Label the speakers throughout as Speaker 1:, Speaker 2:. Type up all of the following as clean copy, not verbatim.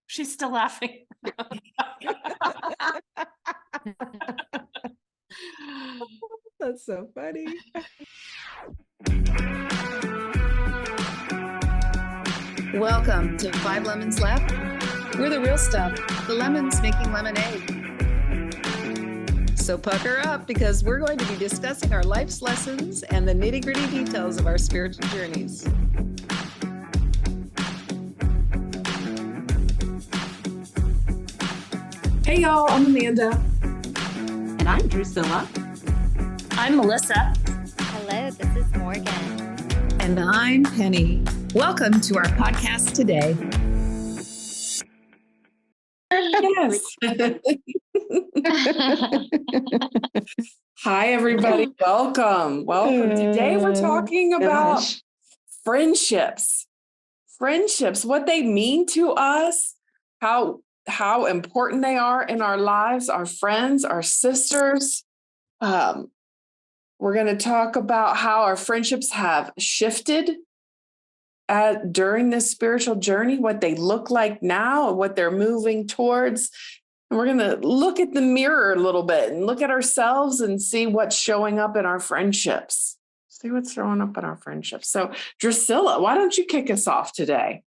Speaker 1: She's still laughing.
Speaker 2: That's so funny. Welcome to Five Lemons Left. We're the real stuff, the lemons making lemonade. So pucker up because we're going to be discussing our life's lessons and the nitty-gritty details of our spiritual journeys.
Speaker 3: Hey y'all, I'm Amanda.
Speaker 4: And I'm Drusilla.
Speaker 1: I'm Melissa.
Speaker 5: Hello, this is Morgan.
Speaker 2: And I'm Penny. Welcome to our podcast today.
Speaker 3: Yes. Hi, everybody. Welcome. Today we're talking about friendships. Friendships, what they mean to us, how important they are in our lives, our friends, our sisters. We're going to talk about how our friendships have shifted during this spiritual journey, what they look like now, and what they're moving towards. And we're going to look at the mirror a little bit and look at ourselves and see what's showing up in our friendships. See what's showing up in our friendships. So, Drusilla, why don't you kick us off today?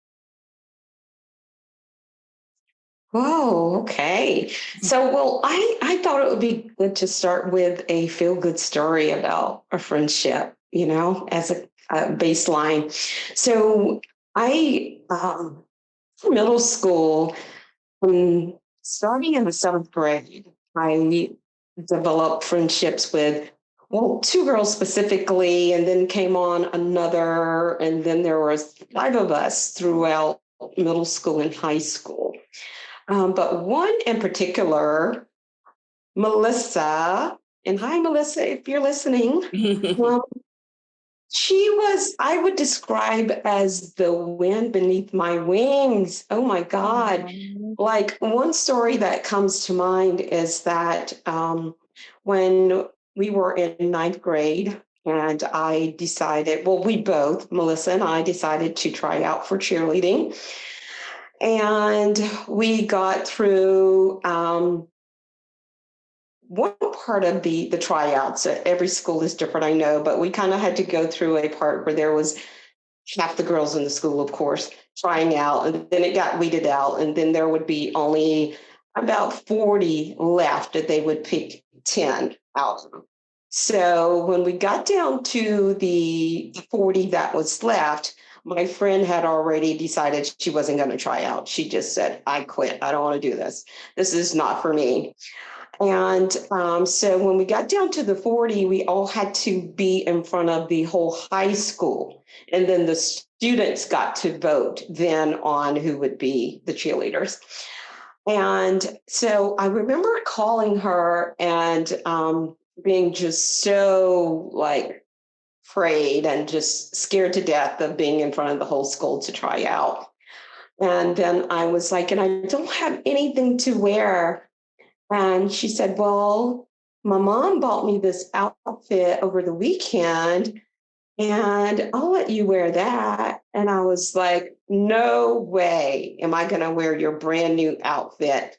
Speaker 4: Oh, okay. So, I thought it would be good to start with a feel-good story about a friendship, as a baseline. So I, middle school, starting in the seventh grade, I developed friendships with, two girls specifically, and then came on another, and then there was 5 of us throughout middle school and high school. But one in particular, Melissa, and hi, Melissa, if you're listening. She was, I would describe as the wind beneath my wings. Oh my God. Like one story that comes to mind is that when we were in ninth grade, and I decided, we both, Melissa and I, decided to try out for cheerleading. And we got through one part of the tryouts. Every school is different, I know, but we kind of had to go through a part where there was half the girls in the school, of course, trying out, and then it got weeded out, and then there would be only about 40 left that they would pick 10 out. So when we got down to the 40 that was left, my friend had already decided she wasn't going to try out. She just said, I quit. I don't want to do this. This is not for me. And so when we got down to the 40, we all had to be in front of the whole high school. And then the students got to vote then on who would be the cheerleaders. And so I remember calling her and being just so afraid and just scared to death of being in front of the whole school to try out. And then I was like, and I don't have anything to wear. And she said, well, my mom bought me this outfit over the weekend and I'll let you wear that. And I was like, no way am I going to wear your brand new outfit.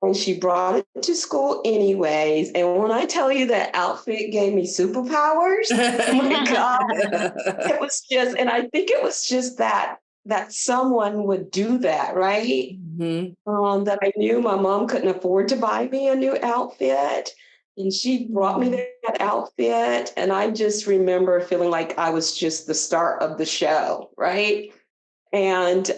Speaker 4: And she brought it to school anyways. And when I tell you that outfit gave me superpowers, oh my God, it was just, and I think it was just that someone would do that, right? Mm-hmm. That I knew my mom couldn't afford to buy me a new outfit. And she brought me that outfit. And I just remember feeling like I was just the star of the show, right? And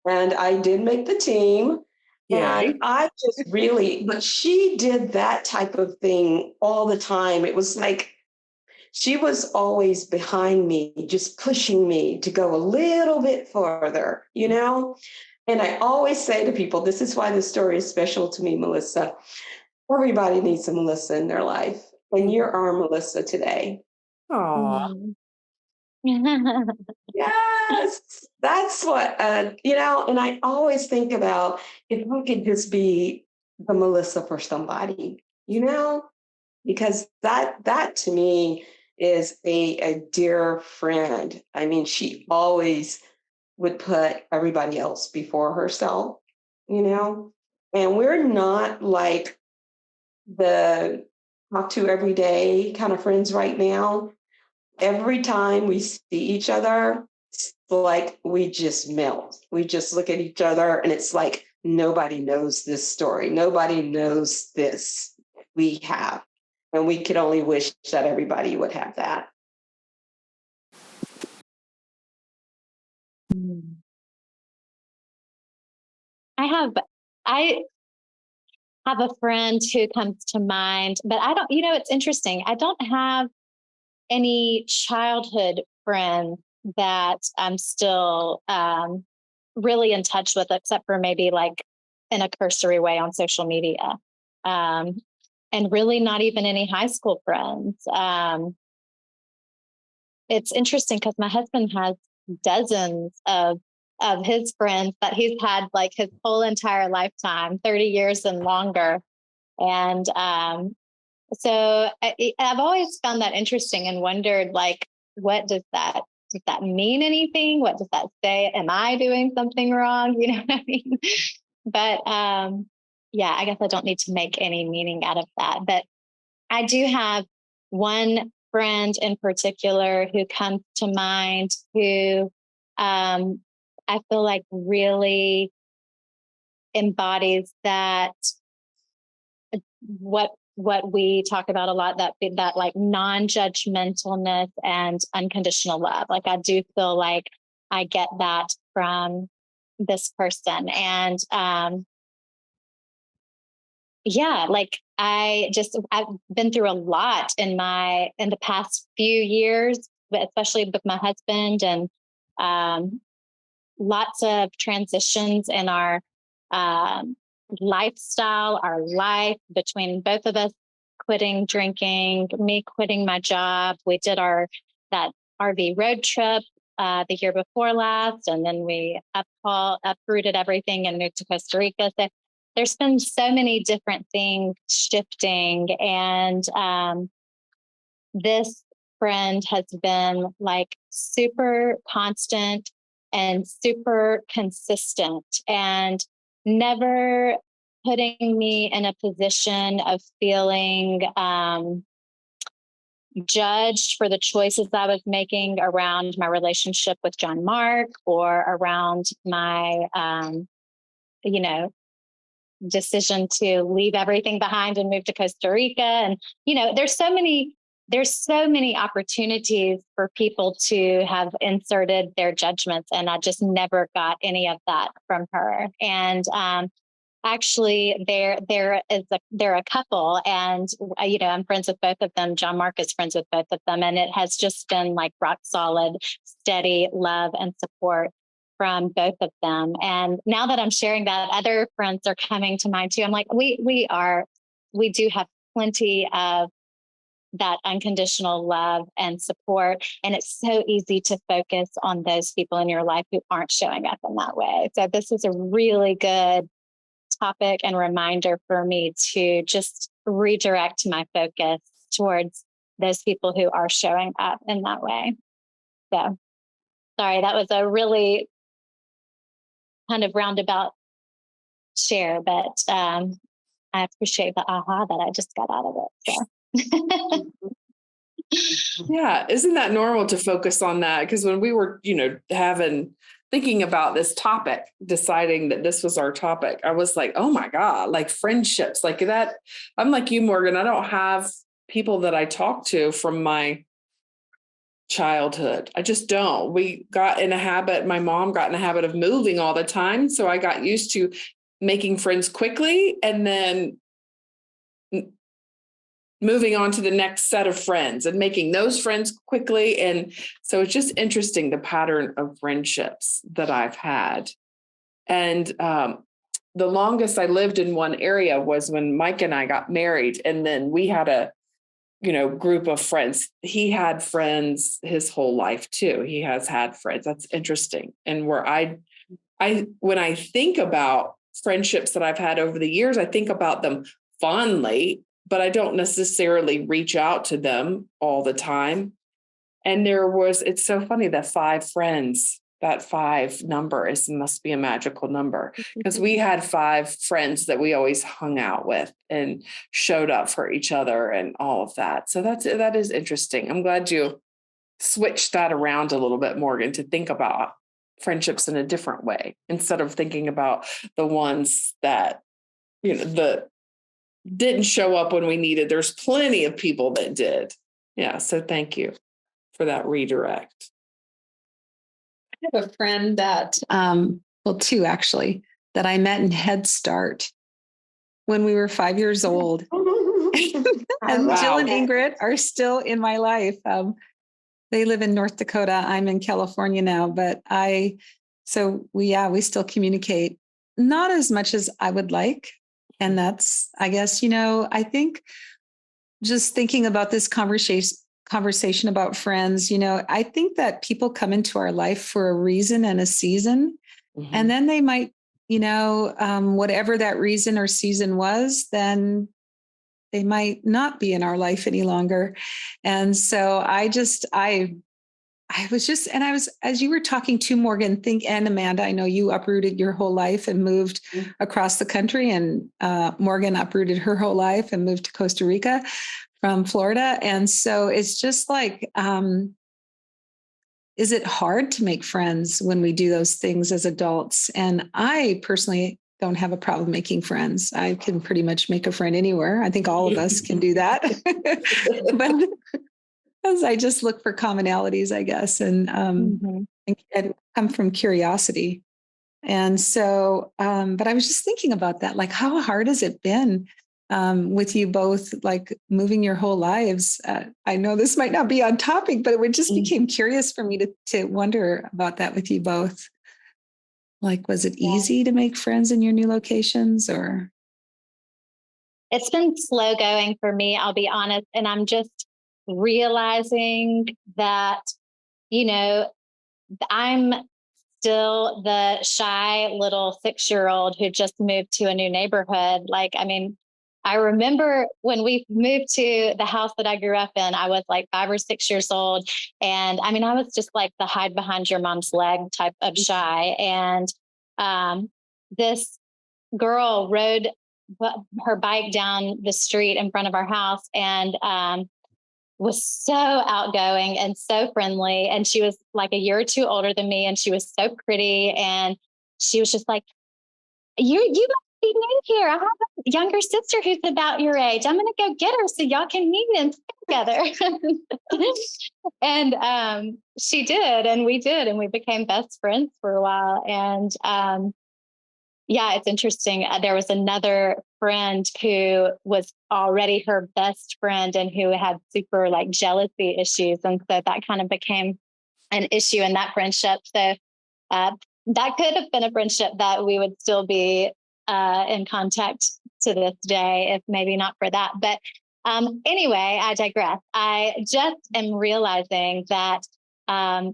Speaker 4: I did make the team. Yeah. And I just really, but she did that type of thing all the time. It was like, she was always behind me, just pushing me to go a little bit further, And I always say to people, this is why this story is special to me, Melissa. Everybody needs a Melissa in their life. And you're our Melissa today.
Speaker 3: Aww.
Speaker 4: Yes, that's what, and I always think about if we could just be the Melissa for somebody, because that to me is a dear friend. I mean, she always would put everybody else before herself, and we're not like the talk to every day kind of friends right now. Every time we see each other, it's like we just melt. We just look at each other and it's like nobody knows this story. Nobody knows this we have. And we could only wish that everybody would have that.
Speaker 5: I have a friend who comes to mind, but I don't, it's interesting. I don't have any childhood friends that I'm still really in touch with, except for maybe like in a cursory way on social media. And really not even any high school friends. It's interesting because my husband has dozens of his friends that he's had like his whole entire lifetime, 30 years and longer. And so I've always found that interesting and wondered, like, what does that mean anything? What does that say? Am I doing something wrong? You know what I mean? But yeah, I guess I don't need to make any meaning out of that. But I do have one friend in particular who comes to mind who I feel like really embodies that what we talk about a lot, that like non-judgmentalness and unconditional love. Like I do feel like I get that from this person. And yeah, like I've been through a lot in the past few years, but especially with my husband, and lots of transitions in our lifestyle, our life, between both of us quitting drinking, me quitting my job. We did that RV road trip the year before last, and then we uprooted everything and moved to Costa Rica. So there's been so many different things shifting, and this friend has been like super constant and super consistent, and never putting me in a position of feeling judged for the choices I was making around my relationship with John Mark, or around my, decision to leave everything behind and move to Costa Rica. And, there's so many opportunities for people to have inserted their judgments. And I just never got any of that from her. And, actually, they're a couple, and I'm friends with both of them. John Mark is friends with both of them, and it has just been like rock solid, steady love and support from both of them. And now that I'm sharing that, other friends are coming to mind too. I'm like, we do have plenty of that unconditional love and support. And it's so easy to focus on those people in your life who aren't showing up in that way. So this is a really good topic and reminder for me to just redirect my focus towards those people who are showing up in that way. So sorry, that was a really kind of roundabout share, but I appreciate the aha that I just got out of it. So.
Speaker 3: Yeah, isn't that normal to focus on that? Because when we were, thinking about this topic, deciding that this was our topic, I was like, oh my God, like friendships like that. I'm like you, Morgan. I don't have people that I talk to from my childhood. I just don't. We got in a habit. My mom got in a habit of moving all the time. So I got used to making friends quickly and then moving on to the next set of friends and making those friends quickly. And so it's just interesting, the pattern of friendships that I've had. And the longest I lived in one area was when Mike and I got married. And then we had a, group of friends. He had friends his whole life too. He has had friends. That's interesting. And where when I think about friendships that I've had over the years, I think about them fondly, but I don't necessarily reach out to them all the time. And it's so funny, the 5 friends that 5 number must be a magical number, because we had 5 friends that we always hung out with and showed up for each other and all of that. So that is interesting. I'm glad you switched that around a little bit, Morgan, to think about friendships in a different way instead of thinking about the ones that, that didn't show up when we needed. There's plenty of people that did. Yeah. So thank you for that redirect.
Speaker 2: I have a friend that, well, 2 actually, that I met in Head Start when we were 5 years old. And
Speaker 3: Wow.
Speaker 2: Jill and Ingrid are still in my life. They live in North Dakota. I'm in California now, but we still communicate, not as much as I would like. And that's, I guess, I think just thinking about this conversation about friends, I think that people come into our life for a reason and a season, and then they might, whatever that reason or season was, then they might not be in our life any longer. And so I was, as you were talking to Morgan, and Amanda, I know you uprooted your whole life and moved across the country, and Morgan uprooted her whole life and moved to Costa Rica from Florida. And so it's just like, is it hard to make friends when we do those things as adults? And I personally don't have a problem making friends. I can pretty much make a friend anywhere. I think all of us can do that. But as I just look for commonalities, I guess, and come from curiosity. And so, but I was just thinking about that, like, how hard has it been with you both, like moving your whole lives? I know this might not be on topic, but it just became curious for me to wonder about that with you both. Like, was it easy to make friends in your new locations, or?
Speaker 5: It's been slow going for me, I'll be honest. And I'm just realizing that, I'm still the shy little 6-year-old who just moved to a new neighborhood. I remember when we moved to the house that I grew up in, I was like 5 or 6 years old. And I was just like the hide behind your mom's leg type of shy. And this girl rode her bike down the street in front of our house and was so outgoing and so friendly. And she was like a year or 2 older than me. And she was so pretty. And she was just like, you must be new here. I have a younger sister who's about your age. I'm going to go get her so y'all can meet and stay together. And she did. And we did. And we became best friends for a while. And it's interesting. There was another friend who was already her best friend and who had super jealousy issues. And so that kind of became an issue in that friendship. So that could have been a friendship that we would still be in contact to this day, if maybe not for that. But anyway, I digress. I just am realizing that, for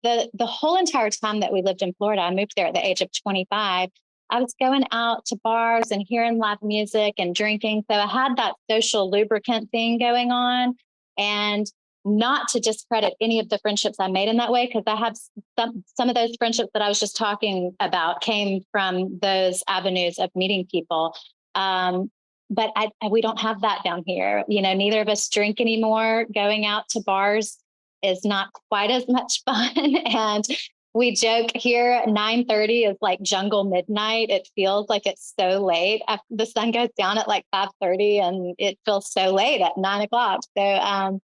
Speaker 5: the whole entire time that we lived in Florida, I moved there at the age of 25. I was going out to bars and hearing live music and drinking. So I had that social lubricant thing going on. And not to discredit any of the friendships I made in that way, because I have some of those friendships that I was just talking about came from those avenues of meeting people. But we don't have that down here. Neither of us drink anymore. Going out to bars is not quite as much fun. And we joke here, 9:30 is like jungle midnight. It feels like it's so late. The sun goes down at 5:30 and it feels so late at 9:00. So,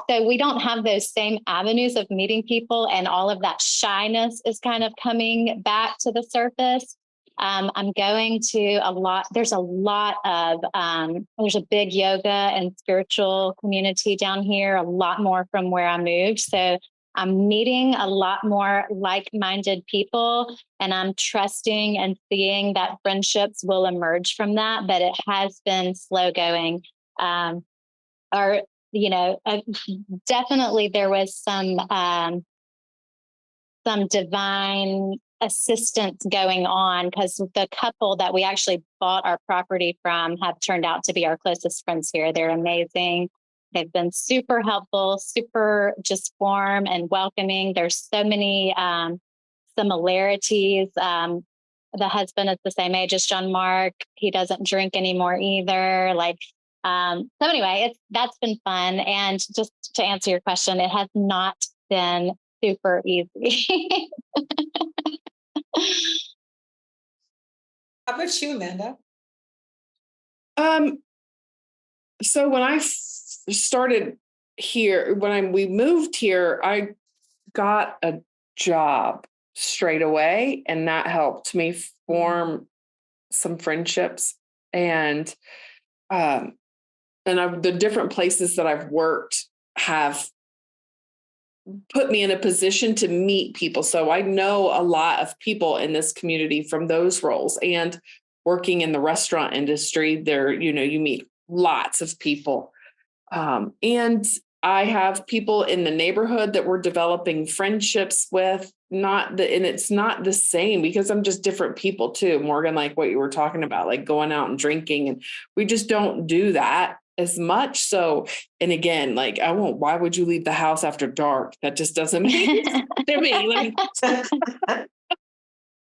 Speaker 5: so we don't have those same avenues of meeting people, and all of that shyness is kind of coming back to the surface. I'm going to there's a big yoga and spiritual community down here, a lot more from where I moved. So I'm meeting a lot more like-minded people, and I'm trusting and seeing that friendships will emerge from that, but it has been slow going. Definitely there was some divine assistance going on, because the couple that we actually bought our property from have turned out to be our closest friends here. They're amazing. They've been super helpful, super just warm and welcoming. There's so many similarities. The husband is the same age as John Mark. He doesn't drink anymore either. So anyway, that's been fun. And just to answer your question, it has not been super easy.
Speaker 2: How about you, Amanda?
Speaker 3: So when I started here, we moved here, I got a job straight away, and that helped me form some friendships. And the different places that I've worked have put me in a position to meet people. So I know a lot of people in this community from those roles, and working in the restaurant industry there, you meet lots of people. And I have people in the neighborhood that we're developing friendships with, and it's not the same because I'm just different people too, Morgan, like what you were talking about, like going out and drinking, and we just don't do that as much. So, and again, like why would you leave the house after dark? That just doesn't make sense to me.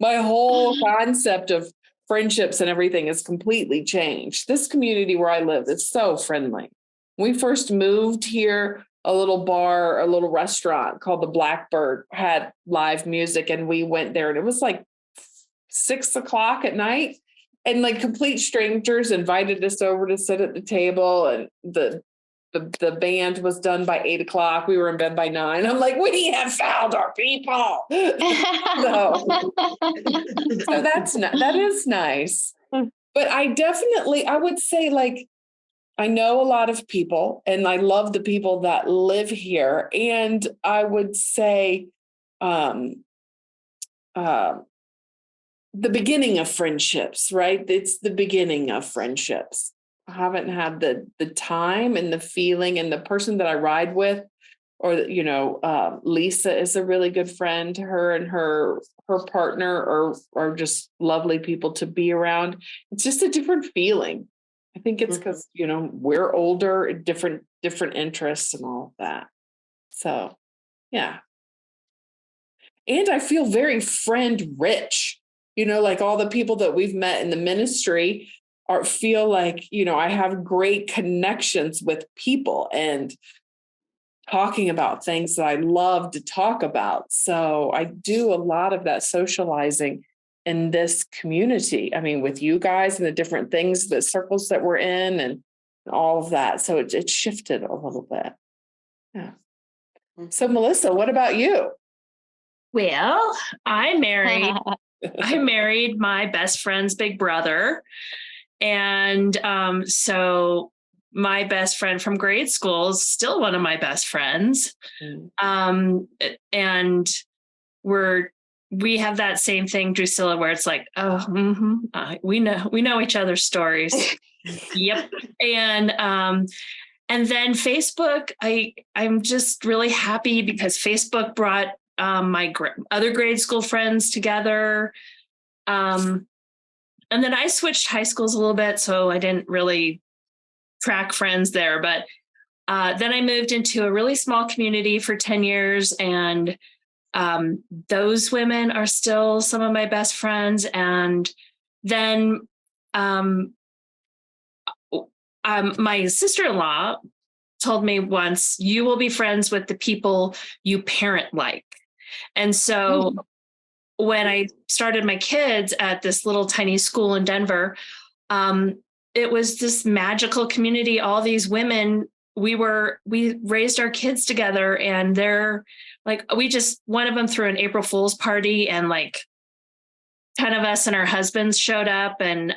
Speaker 3: My whole concept of friendships and everything has completely changed. This community where I live is so friendly. When we first moved here, a little restaurant called the Blackbird had live music, and we went there, and it was like 6:00 at night, and like complete strangers invited us over to sit at the table, and the band was done by 8:00. We were in bed by 9. I'm like, we have found our people. So that is nice. But I would say, like, I know a lot of people, and I love the people that live here. And I would say the beginning of friendships, right? It's the beginning of friendships. I haven't had the time and the feeling, and the person that I ride with, or, Lisa is a really good friend. Her and her partner are just lovely people to be around. It's just a different feeling. I think it's because, we're older, different interests and all of that. So, yeah. And I feel very friend rich, like all the people that we've met in the ministry feel like, I have great connections with people and talking about things that I love to talk about. So I do a lot of that socializing in this community. I mean, with you guys and the different things, the circles that we're in and all of that. So it shifted a little bit. Yeah. So Melissa, what about you?
Speaker 1: Well, I married my best friend's big brother. And so my best friend from grade school is still one of my best friends. And we have that same thing, Drusilla, where it's like, we know each other's stories. Yep. And then Facebook, I'm just really happy because Facebook brought my other grade school friends together. And then I switched high schools a little bit, so I didn't really track friends there. But then I moved into a really small community for 10 years, and those women are still some of my best friends. And then my sister-in-law told me once, you will be friends with the people you parent like. And so when I started my kids at this little tiny school in Denver, it was this magical community. All these women, we raised our kids together, and they're like, one of them threw an April Fool's party, and like 10 of us and our husbands showed up, and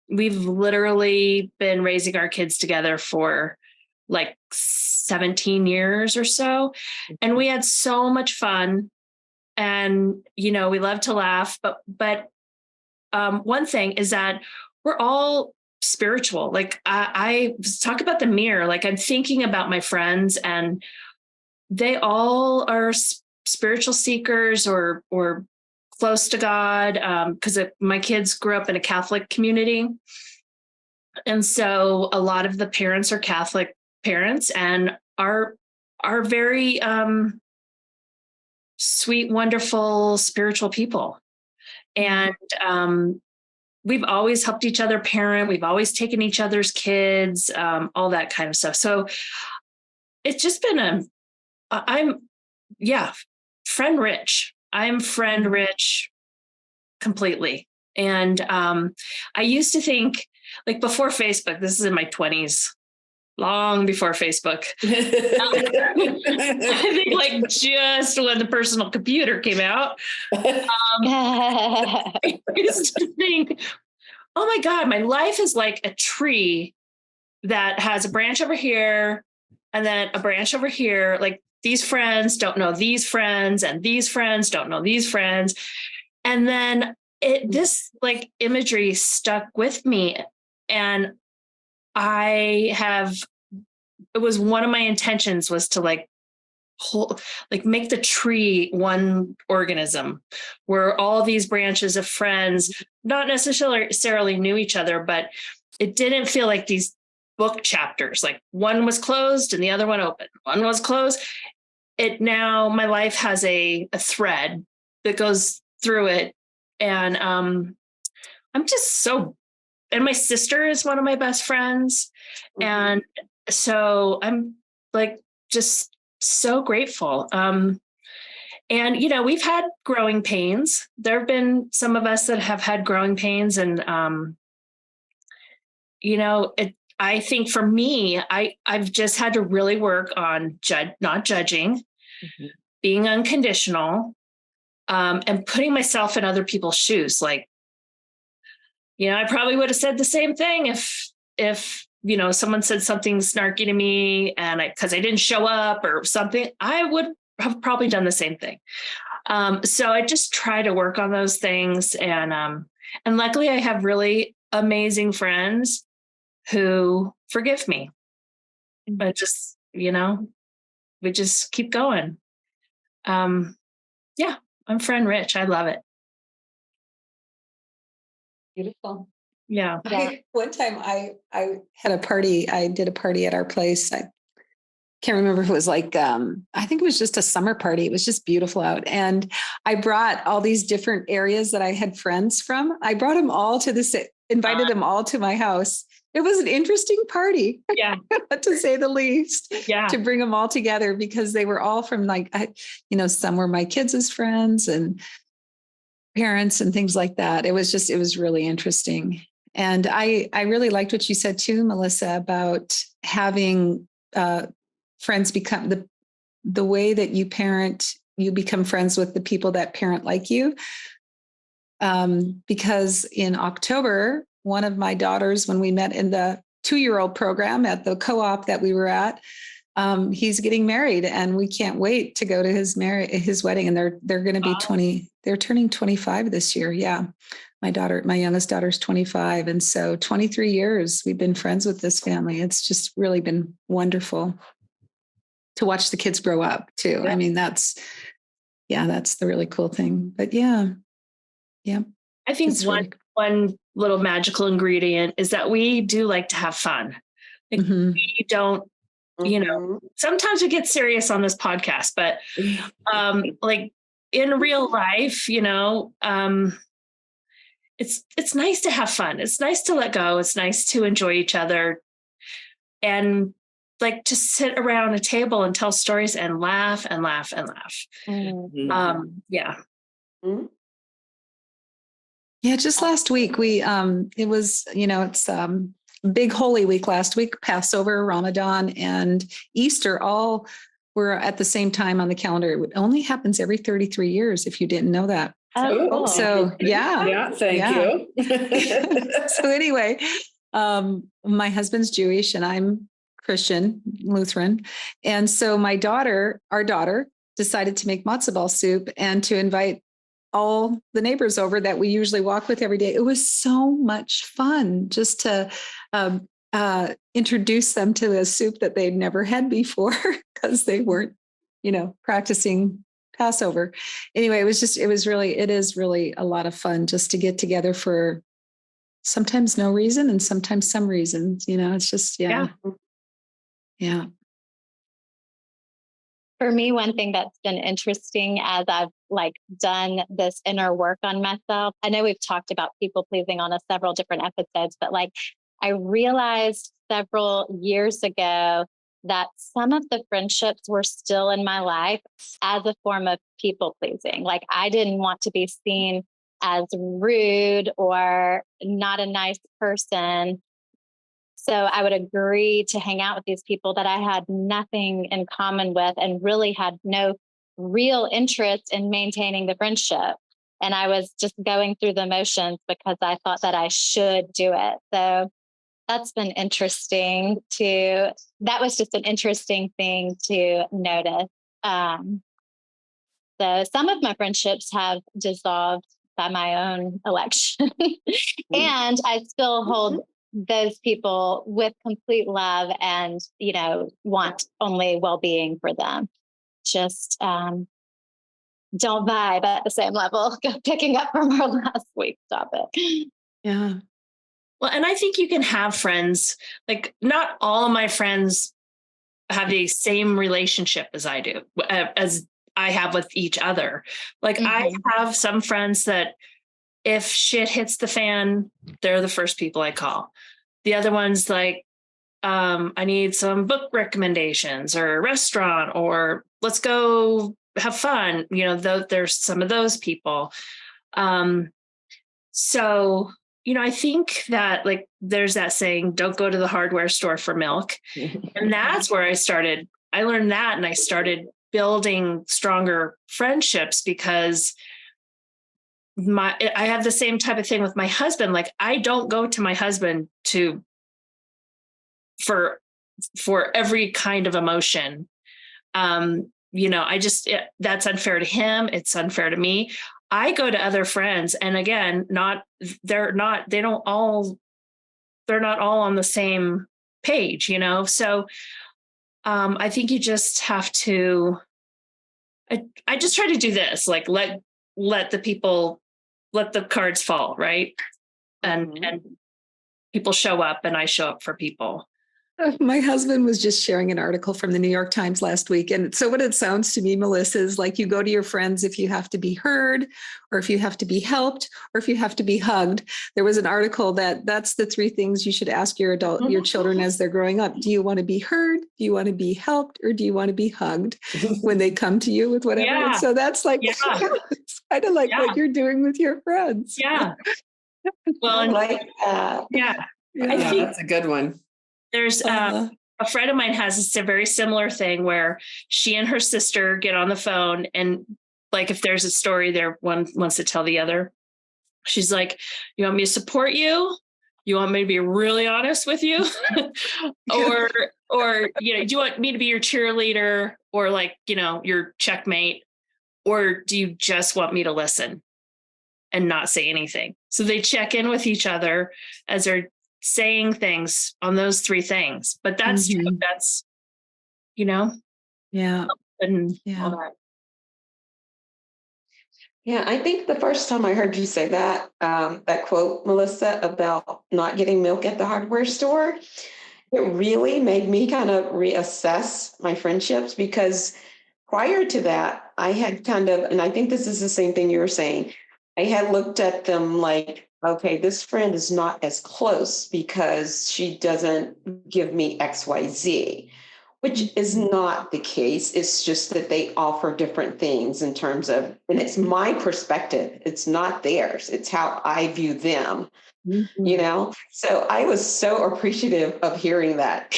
Speaker 1: we've literally been raising our kids together for like 17 years or so. And we had so much fun. And, we love to laugh, but one thing is that we're all spiritual. Like I talk about the mirror, like I'm thinking about my friends, and they all are spiritual seekers or close to God. Because my kids grew up in a Catholic community. And so a lot of the parents are Catholic parents and are very sweet, wonderful, spiritual people. And we've always helped each other parent. We've always taken each other's kids, all that kind of stuff. So it's just been friend rich. I'm friend rich completely. And I used to think, like, before Facebook, this is in my 20s, long before Facebook. I think like just when the personal computer came out, I used to think, oh my God, my life is like a tree that has a branch over here and then a branch over here. Like, these friends don't know these friends, and these friends don't know these friends. And then this like imagery stuck with me. And it was one of my intentions was to like make the tree one organism where all these branches of friends not necessarily knew each other, but it didn't feel like these book chapters, like one was closed and the other one open, one was closed. Now my life has a thread that goes through it. And I'm just and my sister is one of my best friends. And so I'm like, just so grateful. And, we've had growing pains. There have been some of us that have had growing pains. And, I think for me, I've just had to really work on not judging, being unconditional, and putting myself in other people's shoes. Like, I probably would have said the same thing if someone said something snarky to me and because I didn't show up or something, I would have probably done the same thing. So I just try to work on those things. And luckily I have really amazing friends who forgive me, but just, we just keep going. I'm friend rich. I love it.
Speaker 2: Beautiful.
Speaker 1: Yeah.
Speaker 2: One time I had a party. I did a party at our place. I can't remember if it was like, I think it was just a summer party. It was just beautiful out. And I brought all these different areas that I had friends from. I brought them all invited them all to my house. It was an interesting party, to say the least, to bring them all together because they were all from some were my kids' friends and parents and things like that. It was really interesting. And I really liked what you said too, Melissa, about having friends become the way that you parent, you become friends with the people that parent like you. Because in October, one of my daughters, when we met in the 2-year-old program at the co-op that we were at, he's getting married and we can't wait to go to his wedding. And they're going to be 20, they're turning 25 this year. Yeah. My youngest daughter's 25. And so 23 years we've been friends with this family. It's just really been wonderful to watch the kids grow up too. Yeah. I mean, that's the really cool thing, but yeah.
Speaker 1: I think one little magical ingredient is that we do like to have fun. Like, we don't, sometimes we get serious on this podcast, but like in real life, it's nice to have fun. It's nice to let go. It's nice to enjoy each other and like to sit around a table and tell stories and laugh and laugh and laugh. Yeah.
Speaker 2: Yeah, just last week it was, it's big Holy Week last week, Passover, Ramadan, and Easter all were at the same time on the calendar. It only happens every 33 years if you didn't know that.
Speaker 5: Oh, cool.
Speaker 2: So
Speaker 3: yeah, thank you.
Speaker 2: So anyway, my husband's Jewish and I'm Christian, Lutheran. And so our daughter decided to make matzo ball soup and to invite all the neighbors over that we usually walk with every day. It was so much fun just to introduce them to a soup that they'd never had before because they weren't, practicing Passover. Anyway, it is really a lot of fun just to get together for sometimes no reason and sometimes some reasons, it's just, Yeah.
Speaker 5: For me, one thing that's been interesting as I've done this inner work on myself, I know we've talked about people pleasing on several different episodes, but I realized several years ago that some of the friendships were still in my life as a form of people pleasing. I didn't want to be seen as rude or not a nice person. So I would agree to hang out with these people that I had nothing in common with and really had no real interest in maintaining the friendship. And I was just going through the motions because I thought that I should do it. So that's been interesting that was just an interesting thing to notice. So some of my friendships have dissolved by my own election. And I still hold those people with complete love and, want only well-being for them. Just don't vibe at the same level. Picking up from our last week's topic.
Speaker 2: Yeah.
Speaker 1: Well, and I think you can have friends, not all of my friends have the same relationship as I do, as I have with each other. I have some friends that if shit hits the fan, they're the first people I call. The other ones, I need some book recommendations or a restaurant, or let's go have fun. There's some of those people. So, I think that there's that saying, don't go to the hardware store for milk. And that's where I learned that, and I started building stronger friendships because I have the same type of thing with my husband. I don't go to my husband for every kind of emotion. That's unfair to him. It's unfair to me. I go to other friends, and again, they're not all on the same page, So I think you just have to. I just try to do this, let the cards fall, right, and people show up, and I show up for people.
Speaker 2: My husband was just sharing an article from the New York Times last week. And so what it sounds to me, Melissa, is you go to your friends if you have to be heard, or if you have to be helped, or if you have to be hugged. There was an article that's the three things you should ask your children as they're growing up. Do you want to be heard? Do you want to be helped? Or do you want to be hugged when they come to you with whatever?
Speaker 1: Yeah.
Speaker 2: And so that's it's kind of what you're doing with your friends.
Speaker 1: Yeah. Well,
Speaker 4: I like that.
Speaker 1: Yeah.
Speaker 3: I think that's a good one.
Speaker 1: There's a friend of mine has a very similar thing where she and her sister get on the phone, and if there's a story there, one wants to tell the other. She's like, you want me to support you? You want me to be really honest with you? or do you want me to be your cheerleader, or your checkmate? Or do you just want me to listen and not say anything? So they check in with each other as they're saying things on those three things. But that's true. That's,
Speaker 2: Yeah.
Speaker 1: And
Speaker 2: Yeah.
Speaker 1: all that.
Speaker 4: Yeah, I think the first time I heard you say that, that quote, Melissa, about not getting milk at the hardware store, it really made me kind of reassess my friendships, because prior to that, I had and I think this is the same thing you were saying, I had looked at them okay, this friend is not as close because she doesn't give me XYZ, which is not the case. It's just that they offer different things in terms of, and it's my perspective. It's not theirs. It's how I view them, So I was so appreciative of hearing that.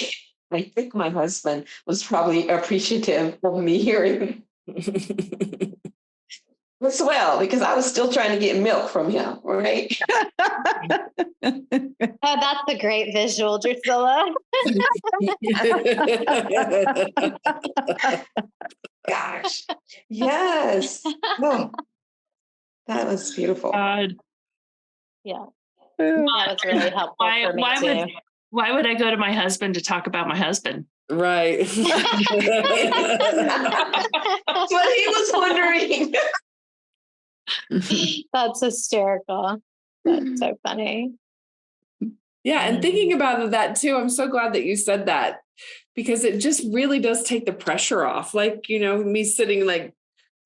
Speaker 4: I think my husband was probably appreciative of me hearing as well, because I was still trying to get milk from him, right?
Speaker 5: Oh, that's a great visual, Drusilla.
Speaker 4: Gosh, yes. Oh, that was beautiful.
Speaker 1: God.
Speaker 5: Yeah, that was really helpful for me too.
Speaker 1: Why would I go to my husband to talk about my husband?
Speaker 3: Right.
Speaker 4: That's what he was wondering.
Speaker 5: That's hysterical. That's so funny.
Speaker 3: Yeah. And thinking about that too, I'm so glad that you said that. because it just really does take the pressure off. Like, me sitting like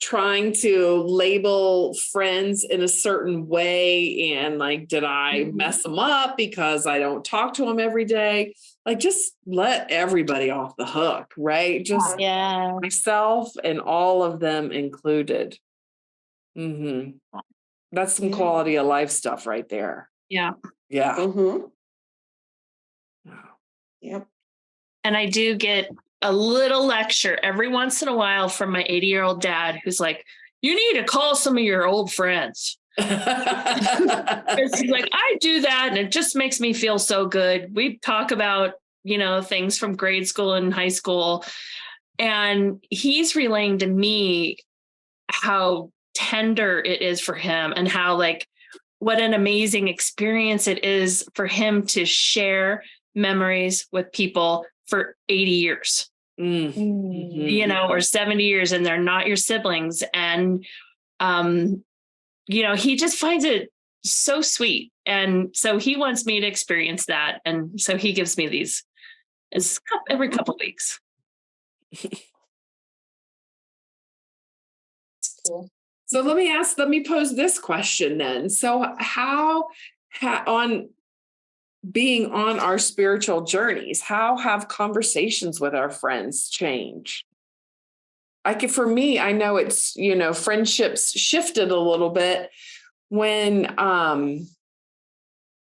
Speaker 3: trying to label friends in a certain way. And like, did I mess them up because I don't talk to them every day? Like, just let everybody off the hook, right? Just myself and all of them included. That's some quality of life stuff right there.
Speaker 1: Yeah.
Speaker 3: Yeah.
Speaker 4: Yep.
Speaker 1: And I do get a little lecture every once in a while from my 80-year-old dad, who's like, you need to call some of your old friends. He's like, I do that, and it just makes me feel so good. We talk about, things from grade school and high school. And he's relaying to me how tender it is for him, and how like what an amazing experience it is for him to share memories with people for 80 years, or 70 years, and they're not your siblings. And, he just finds it so sweet. And so he wants me to experience that. And so he gives me these every couple of weeks.
Speaker 2: Cool.
Speaker 3: So let me pose this question then. So how on being on our spiritual journeys, how have conversations with our friends changed? For me, I know it's, friendships shifted a little bit when, and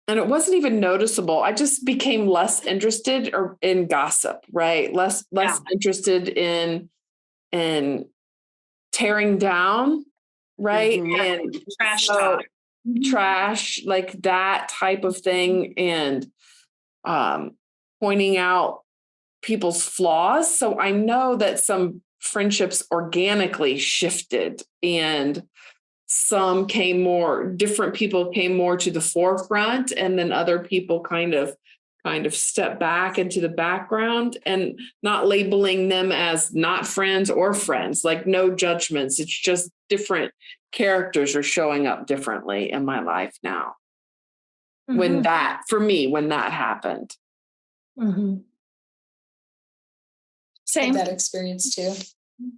Speaker 3: it wasn't even noticeable. I just became less interested in gossip, right? Less interested in tearing down, right? And
Speaker 1: Trash talk.
Speaker 3: Trash, like that type of thing, and pointing out people's flaws. So I know that some friendships organically shifted, and some different people came more to the forefront, and then other people kind of step back into the background, and not labeling them as not friends or friends, like no judgments. It's just different characters are showing up differently in my life now. When that happened.
Speaker 2: Same. Had that experience too.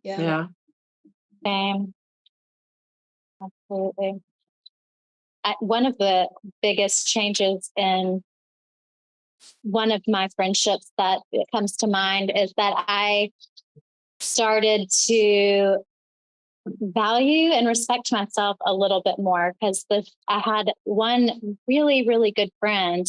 Speaker 5: Yeah. Same. Absolutely. One of the biggest changes in one of my friendships that comes to mind is that I started to value and respect myself a little bit more, because I had one really, really good friend,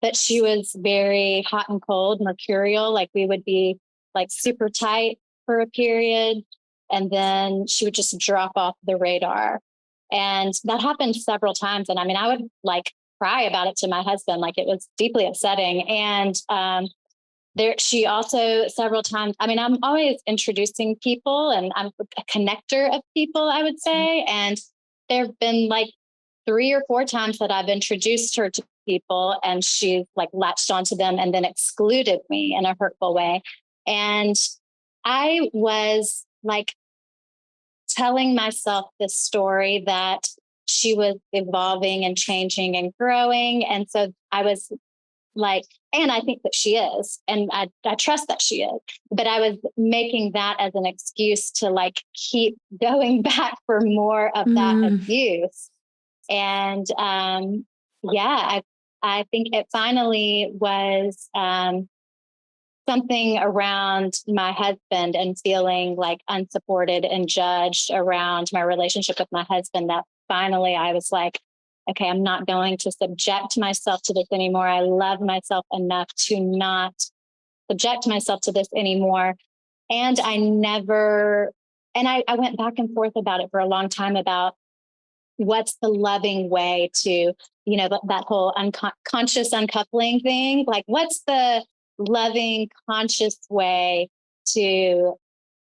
Speaker 5: but she was very hot and cold, mercurial. Like, we would be like super tight for a period, and then she would just drop off the radar. And that happened several times. And I mean, I would like cry about it to my husband. Like, it was deeply upsetting. And she also several times, I mean, I'm always introducing people, and I'm a connector of people, I would say. And there have been like 3 or 4 times that I've introduced her to people, and she's like latched onto them and then excluded me in a hurtful way. And I was like telling myself this story that she was evolving and changing and growing. And so I was like, and I think that she is, and I trust that she is, but I was making that as an excuse to like keep going back for more of that abuse. And I think it finally was something around my husband and feeling like unsupported and judged around my relationship with my husband, that finally I was like, okay, I'm not going to subject myself to this anymore. I love myself enough to not subject myself to this anymore. And I went back and forth about it for a long time, about what's the loving way to, that whole conscious uncoupling thing. Like, what's the loving, conscious way to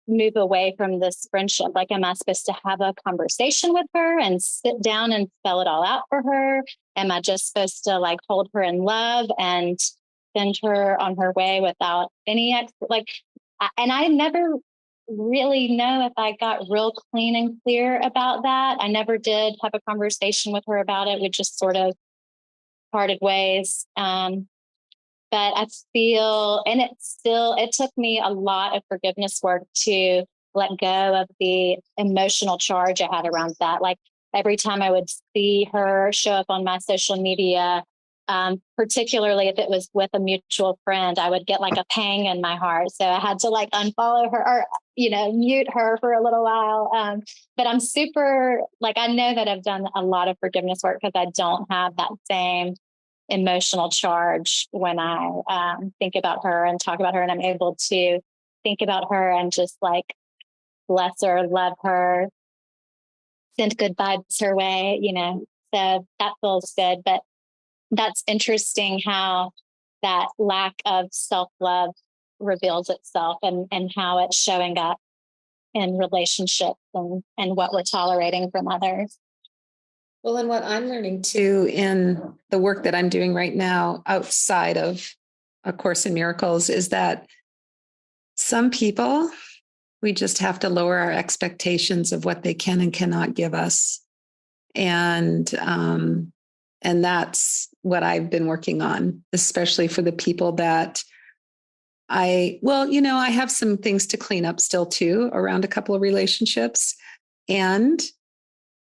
Speaker 5: move away from this friendship? Like, am I supposed to have a conversation with her and sit down and spell it all out for her? Am I just supposed to like hold her in love and send her on her way without any and I never really know if I got real clean and clear about that. I never did have a conversation with her about it. We just sort of parted ways. but I feel, and it took me a lot of forgiveness work to let go of the emotional charge I had around that. Like every time I would see her show up on my social media, particularly if it was with a mutual friend, I would get like a pang in my heart. So I had to like unfollow her or, mute her for a little while. But I'm super, like, I know that I've done a lot of forgiveness work because I don't have that same emotional charge when I think about her and talk about her, and I'm able to think about her and just like bless her, love her, send good vibes her way, so that feels good. But that's interesting how that lack of self-love reveals itself and how it's showing up in relationships and what we're tolerating from others.
Speaker 2: Well, and what I'm learning too in the work that I'm doing right now outside of A Course in Miracles is that some people, we just have to lower our expectations of what they can and cannot give us. And that's what I've been working on, especially for the people that I have some things to clean up still too around a couple of relationships. And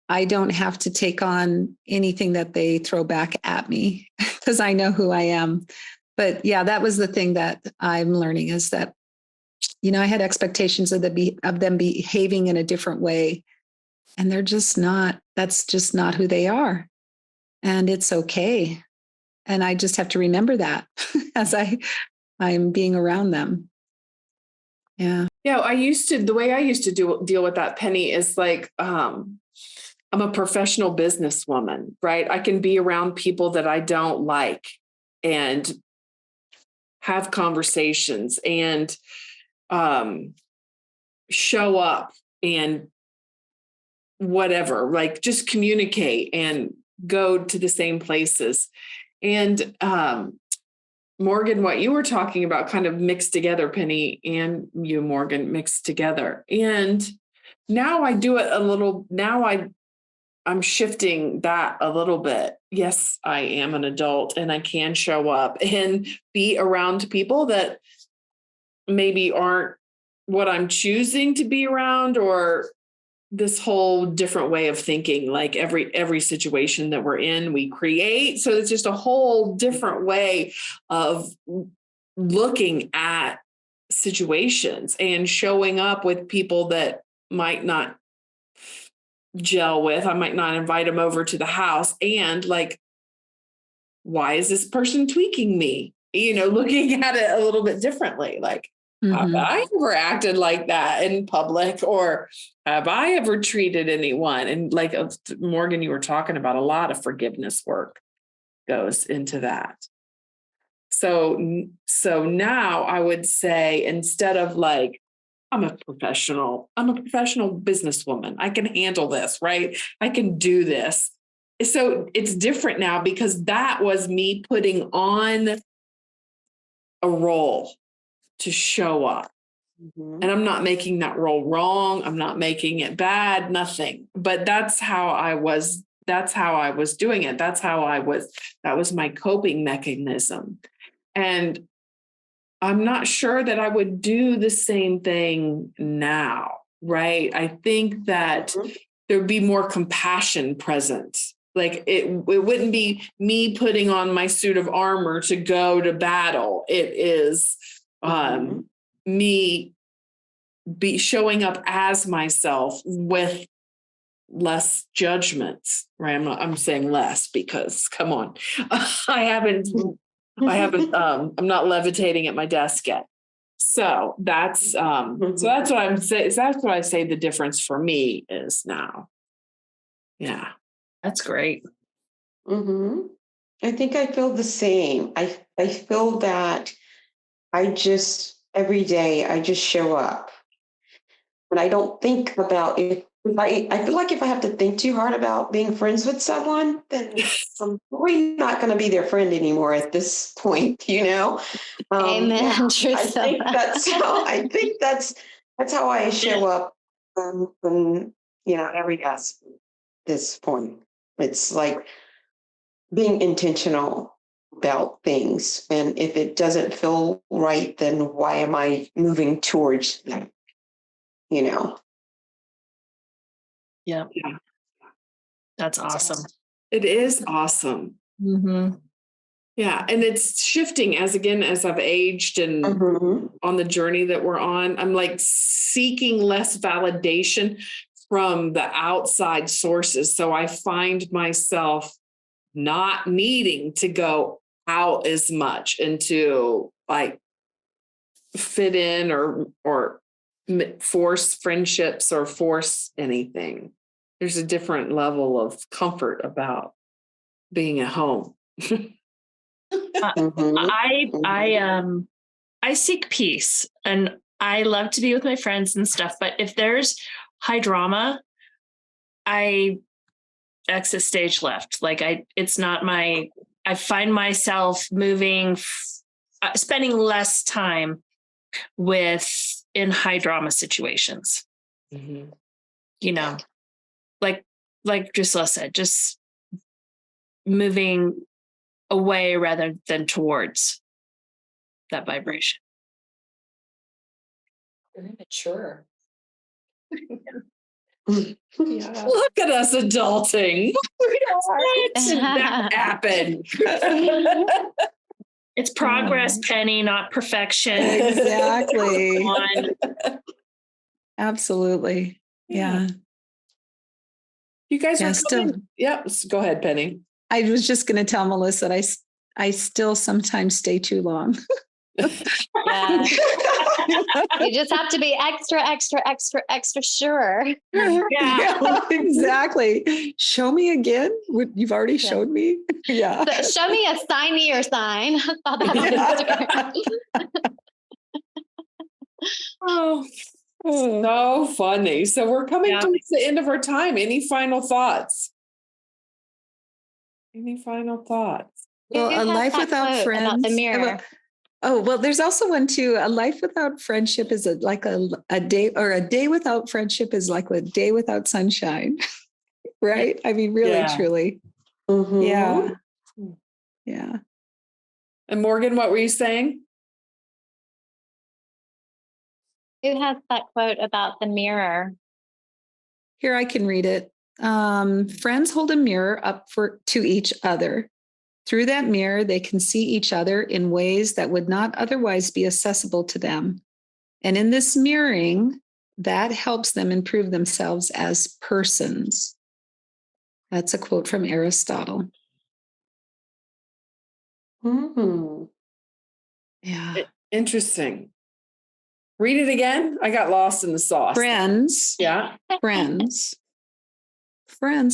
Speaker 2: I don't have to take on anything that they throw back at me because I know who I am. But yeah, that was the thing that I'm learning is that, I had expectations of them behaving in a different way. And that's just not who they are. And it's okay. And I just have to remember that as I'm being around them. Yeah.
Speaker 3: Yeah. The way I used to deal with that, Penny, is like, I'm a professional businesswoman, right? I can be around people that I don't like and have conversations and show up and whatever, like just communicate and go to the same places. And Morgan, what you were talking about kind of mixed together, Penny, and you, Morgan, mixed together. And now I do it a little, I'm shifting that a little bit. Yes, I am an adult and I can show up and be around people that maybe aren't what I'm choosing to be around, or this whole different way of thinking. Like every situation that we're in, we create. So it's just a whole different way of looking at situations and showing up with people that might not gel with. I might not invite them over to the house. And like, why is this person tweaking me? Looking at it a little bit differently. Like, have I ever acted like that in public, or have I ever treated anyone? And like Morgan, you were talking about, a lot of forgiveness work goes into that. So now I would say, instead of like, I'm a professional businesswoman, I can handle this, right? I can do this. So it's different now because that was me putting on a role to show up. And I'm not making that role wrong. I'm not making it bad, nothing. But that's how I was doing it. That was my coping mechanism. And I'm not sure that I would do the same thing now, right? I think that there'd be more compassion present. Like it wouldn't be me putting on my suit of armor to go to battle. It is me be showing up as myself with less judgments, right? I'm saying less because come on, I'm not levitating at my desk yet. So that's what I'm saying. That's what I say the difference for me is now. Yeah.
Speaker 1: That's great.
Speaker 4: I think I feel the same. I feel that every day I just show up. And I don't think about it. I feel like if I have to think too hard about being friends with someone, then I'm probably not going to be their friend anymore at this point,
Speaker 5: Amen.
Speaker 4: I think that's how I show up every day at this point. It's like being intentional about things. And if it doesn't feel right, then why am I moving towards that? You know?
Speaker 1: Yeah. That's awesome.
Speaker 3: It is awesome.
Speaker 1: Mm-hmm.
Speaker 3: Yeah. And it's shifting as I've aged and on the journey that we're on, I'm like seeking less validation from the outside sources. So I find myself not needing to go out as much and to like fit in or force friendships or force anything. There's a different level of comfort about being at home.
Speaker 1: I seek peace, and I love to be with my friends and stuff. But if there's high drama, I exit stage left. Like it's not my. I find myself spending less time in high drama situations.
Speaker 3: Mm-hmm.
Speaker 1: You know, like Drusilla said, just moving away rather than towards that vibration.
Speaker 6: Very mature.
Speaker 3: Yeah. Look at us adulting. When did that happen?
Speaker 1: It's progress, Penny, not perfection.
Speaker 2: Exactly. Absolutely. Yeah.
Speaker 3: You guys are
Speaker 2: still.
Speaker 3: coming. Yep. Go ahead, Penny.
Speaker 2: I was just going to tell Melissa that I still sometimes stay too long.
Speaker 5: Yeah. You just have to be extra sure.
Speaker 2: Yeah, exactly. Show me again. You've already showed me. Yeah.
Speaker 5: So show me a sign me your sign. I saw that on Instagram.
Speaker 3: Oh, so funny. So we're coming towards the end of our time. Any final thoughts?
Speaker 2: Well, a life without friends.
Speaker 5: About the mirror.
Speaker 2: Well, there's also one too. A life without friendship is like a day, or a day without friendship is like a day without sunshine. Right? I mean, really, truly.
Speaker 4: Mm-hmm.
Speaker 2: Yeah. Yeah.
Speaker 3: And Morgan, what were you saying?
Speaker 5: Who has that quote about the mirror?
Speaker 2: Here, I can read it. Friends hold a mirror up to each other. Through that mirror, they can see each other in ways that would not otherwise be accessible to them. And in this mirroring, that helps them improve themselves as persons. That's a quote from Aristotle.
Speaker 4: Mm-hmm.
Speaker 2: Yeah.
Speaker 3: Interesting. Read it again. I got lost in the sauce.
Speaker 2: Friends.
Speaker 3: Yeah.
Speaker 2: Friends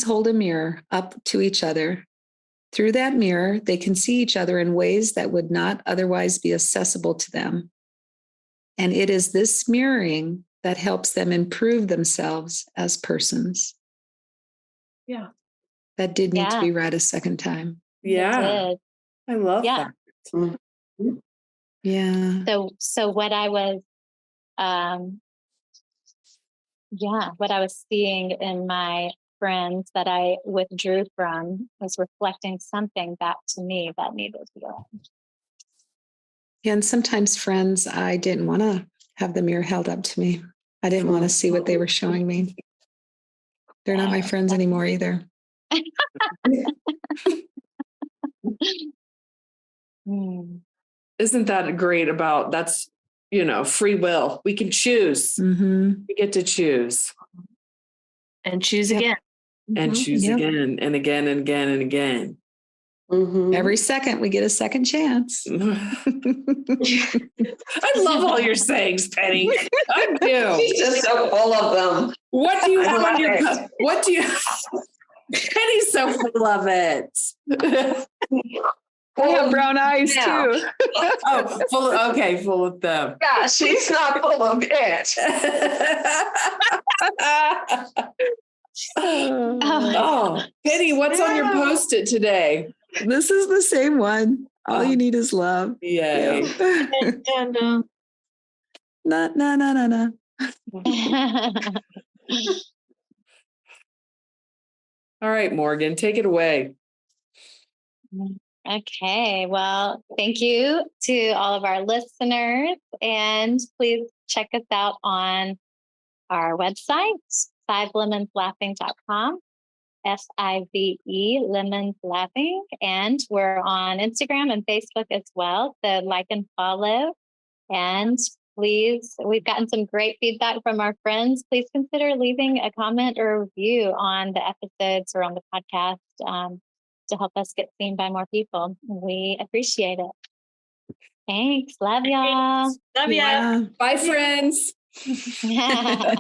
Speaker 2: hold a mirror up to each other. Through that mirror, they can see each other in ways that would not otherwise be accessible to them. And it is this mirroring that helps them improve themselves as persons.
Speaker 1: Yeah.
Speaker 2: That did need to be read a second time.
Speaker 3: Yeah. I love that.
Speaker 2: Yeah.
Speaker 5: So what I was what I was seeing in my friends that I withdrew from was reflecting something back to me that needed healing.
Speaker 2: And sometimes friends, I didn't want to have the mirror held up to me. I didn't want to see what they were showing me. They're not my friends anymore either.
Speaker 3: Isn't that great about that's, free will. We can choose.
Speaker 2: Mm-hmm.
Speaker 3: We get to choose.
Speaker 1: And choose again.
Speaker 3: And choose again and again and again and again.
Speaker 2: Mm-hmm. Every second we get a second chance.
Speaker 3: I love all your sayings, Penny. I do.
Speaker 4: She's just so full of them.
Speaker 3: What do you have on your Penny's so full of it.
Speaker 2: I have brown eyes too.
Speaker 3: Full of them.
Speaker 4: Yeah, she's not full of it.
Speaker 3: Penny, what's on your Post-it today?
Speaker 2: This is the same one. All you need is love.
Speaker 3: Yay.
Speaker 1: And
Speaker 2: na.
Speaker 3: All right, Morgan, take it away.
Speaker 5: Okay. Well, thank you to all of our listeners. And please check us out on our website, fivelemonslaughing.com, FIVE Lemons Laughing. And we're on Instagram and Facebook as well. So like and follow. And please, we've gotten some great feedback from our friends. Please consider leaving a comment or a review on the episodes or on the podcast to help us get seen by more people. We appreciate it. Thanks. Love y'all.
Speaker 1: Love ya.
Speaker 3: Bye, friends.
Speaker 5: Yeah.